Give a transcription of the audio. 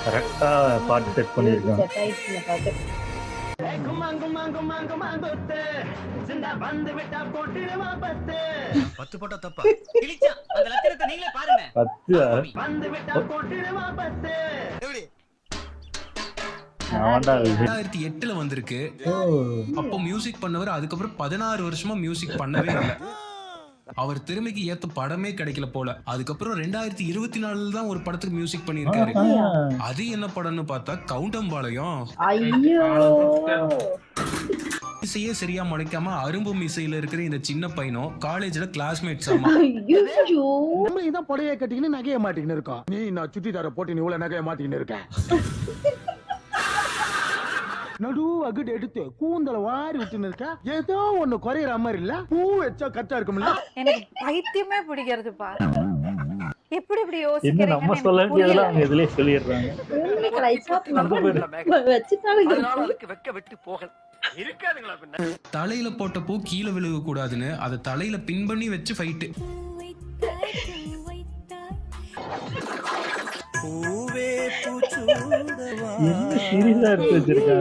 கரெக்டா பாட்டு செட் பண்ணிருக்காங்க. செட் ஆயிடுச்சு இந்த பாட்டு. பத்து போட்டா தப்பா கிழிச்சா அந்த லட்சணத்தை நீங்களே பாருங்க. 10 ஆமாண்டா இது. 2008 வந்திருக்கு. அப்போ மியூசிக் பண்ணவர் அதுக்கப்புறம் 16 வருஷமா மியூசிக் பண்ணவே இல்லை. அவர் திறமைக்கு ஏத்த படமே கிடைக்கல போல. அதுக்கப்புறம் 2024 தான் ஒரு படத்துக்கு மியூசிக் பண்ணிருக்காரு. அது என்ன படம்னு பார்த்தா கவுண்டம்பாளையம். ஐயோ இசையே சரியா முளைக்காம அரும்பு இசையில இருக்கிற இந்த சின்ன பையனும் காலேஜ்ல கிளாஸ்மேட்ஸ். ஆமா, ஐயோ இதான் புடவைய கட்டிக்கின்னு நகைய மாட்டிக்கின்னு இருக்கோம். நீ நான் சுட்டிதார போட்டு நீ இவ்வளவு நகைய மாட்டிக்கின்னு இருக்க. நடு அகிட்டு எடுத்து கூந்தல வாரி விட்டுன்னு இருக்க. ஏதோ ஒண்ணு குறையிற மாதிரி இல்ல. பூ வச்சா கரெக்டா இருக்கும்ல. எனக்கு பைத்தியமே பிடிக்கிறதுப்பா. எப்படி இப்படி என்ன நம்ம சொல்ல வேண்டியதெல்லாம் அவங்க இதுலயே சொல்லிடுறாங்க. தலையில போட்ட பூ கீழே விழுக கூடாதுன்னு அதை தலையில பின் பண்ணி வச்சு ஃபைட்டு. என்ன சீரியஸா எடுத்து வச்சிருக்காங்க.